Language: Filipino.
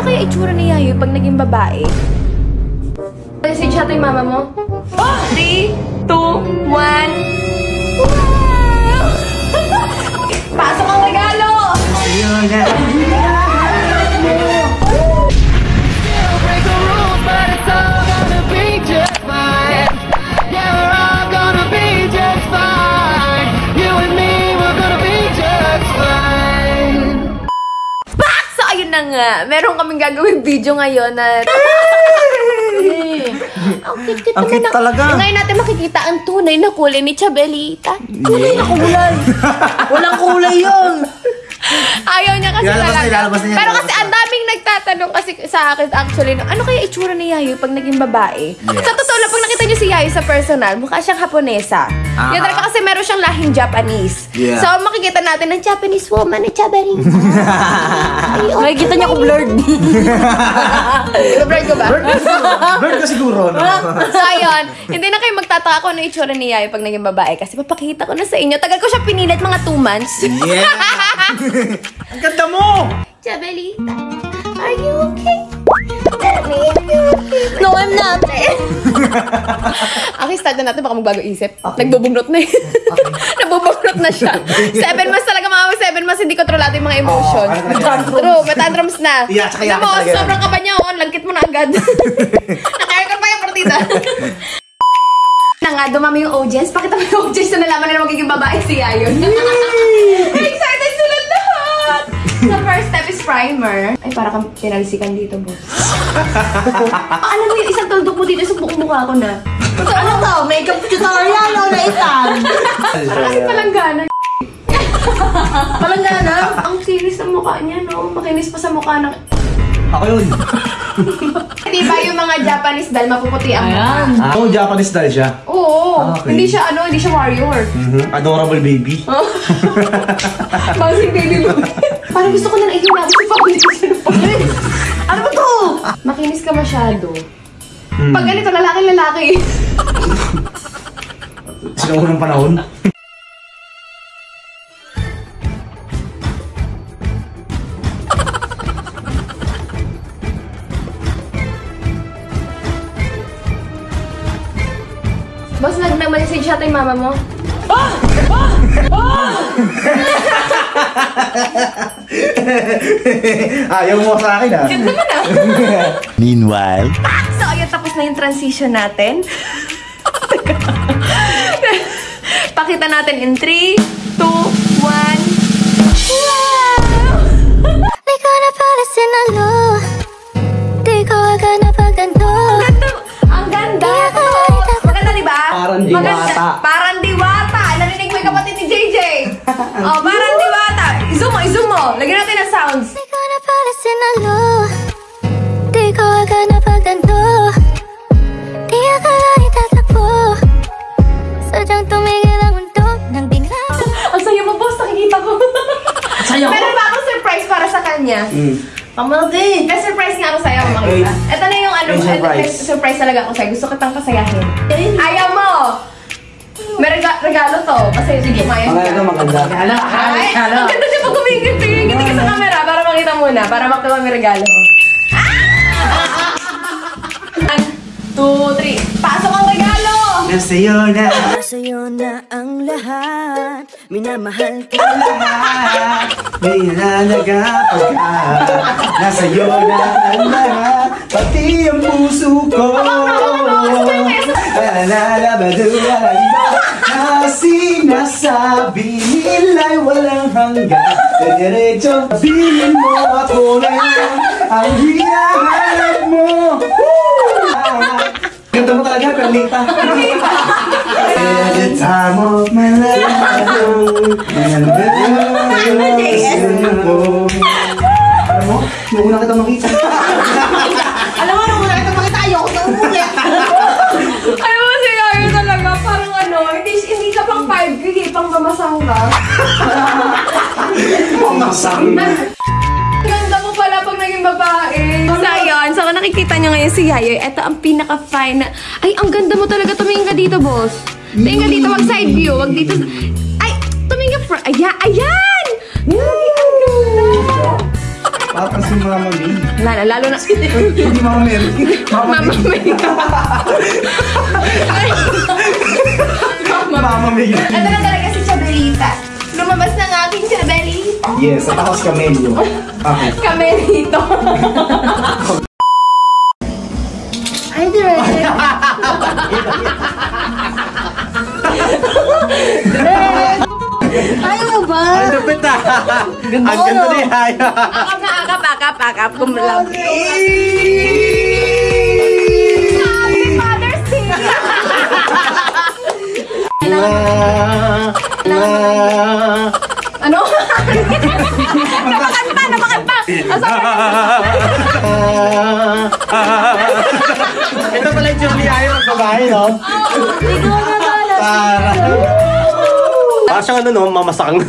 kaya itsura ni Yayoy pag naging babae? Message natin yung mama mo. 3, 2, 1. Wow! Pasok ang regalo! Ayun na. Na nga, meron kaming gagawing video ngayon na ang cute talaga. Ngayon natin makikita ang tunay na kulay ni Chabelita. Tunay na kulay. Walang kulay yun. Ayaw niya kasi lalabas niya. Pero kasi ang daming nagtatanong kasi sa akin actually, ano kaya itsura ni Yayoy pag naging babae? Yes. Sa totoo lang, pag nakita niyo si Yayoy sa personal, mukha siyang Haponesa. Yan talaga kasi meron siyang lahing Japanese. Yeah. So makikita natin ng Japanese woman ni Chabelita. Makikita niya kung blurred. Blurred ko ba? Blurred ka siguro, no? So ayun, hindi na kayo magtataka kung ano itsura ni Yayoy pag naging babae kasi papakita ko na sa inyo. Tagal ko siya pinilit, mga 2 months. Yeah! Ang ganda mo! Chabelita, are you okay? Tell me if you're okay. No, I'm not. Okay, start na natin. Baka magbago isip. Okay. Nagbubugnot na Nagbubugnot na siya. 7 months talaga mga 7 months, hindi kontrolado yung mga emotions. True, may tantrums na. Yeah, tsaka mo, sobrang kaba niya. Langkit mo na agad. Naka-record pa yung partida. Na nga, dumami yung audience. Pakita mo yung audience na nalaman na magiging babae si Yayoy. Excited sila lahat! The first step is primer. Ay, para kang pinalisikan dito, boss. Alam mo yung isang tuldok mo dito sa mukha ko na. Ano to? Makeup tutorial o naitan? Para kasi palanggana. Palanggana? Ang serious ng mukha niya, no? Makinis pa sa mukha ng... Ako yun. Di ba yung mga Japanese doll, mapuputi ang mukha? Oo, Japanese doll siya. Oo. Okay. Hindi siya warrior. Adorable baby. Bouncing baby mo. Parang gusto ko na naihina ko sa pamilya. Ano ba to? Makinis ka masyado. Pag ganito, lalaki-lalaki. Sila unang panahon. Boss, nag-message siya yung mama mo. Ayaw mo sa akin, ah. Cute naman, ah. Meanwhile. So, ayun, tapos na yung transition natin. Pakita natin in 3, 2, 1. Wow! Di ko na pala sinalo. Di ko agad na pagdanto. Ang ganda! Maganda, diba? Parang diwata. Parang diwata! Narinig mo yung kapatid ni JJ. Oh, parang diwata. I-zoom mo. Lagyan natin ng sounds. Di ko na pala sinalo. Di ko agad na pagdanto. Di akala itatakbo. Sadyang tumigil ang mundo nang bigla. Ang sayo mo, boss. Nakikita ko. Sayo ko. Meron ba akong surprise para sa kanya? Pamaldi. May surprise nga ako sa'yo, makita. Ito na yung ano, may surprise talaga ako sa'yo. Gusto kitang pasayahin. Ayaw mo! May regalo to. Kasi sige, umayos ka. Ito maganda. Ay, ang ganda siya pag kumingiti ka sa camera para makita muna. Para makita may regalo. 1, 2, 3. Pasok ang regalo! Nasa'yo na. Nasa'yo na ang lahat. Minamahal ka Lahat. May nalagapag ka. Nasa'yo na ang lahat. Pati ang puso ko. Na sinasabi nila'y walang hanggan. Diretso sabihin mo ako ngayon ang hinahanap mo. Ganda mo talaga, Perlita. At the time of my life, and alam mo, nung una kita makita. Alam mo, nung una kita makita, ayoko sa umulit. Alam mo si Yayoy talaga, parang ano, hindi ka pang 5, hindi pang mamasang ka. Mamasang. Ganda mo pala pag naging babae. So, ayun. So, kung nakikita nyo ngayon si Yayoy, ito ang pinaka-fine na... Ay, ang ganda mo talaga. Tumingin ka dito, boss. Tumingin ka dito. Wag side view. Wag dito. Ay, tumingin ka front. Ayan! Ayan! Ay, ang ganda! Tapos si Mama May. Lalo na. Hindi Mama Mary. Mama May. Mama May. Ito na talaga si Chabelita. Lumabas na ng aking Chabelita. Yes, at ako si Camelio. Okay. Camelito. Ay, direct. Ayaw mo ba? Ang lupit ah! Ang ganda ni Haya! Akap. Kumbalang. Happy Mother's Day! Ano? Napakan pa! Ito pala yung Julie Haya magbabae, no? Ikaw na ba? Para. Parang siyang ano, no? Mamasakang.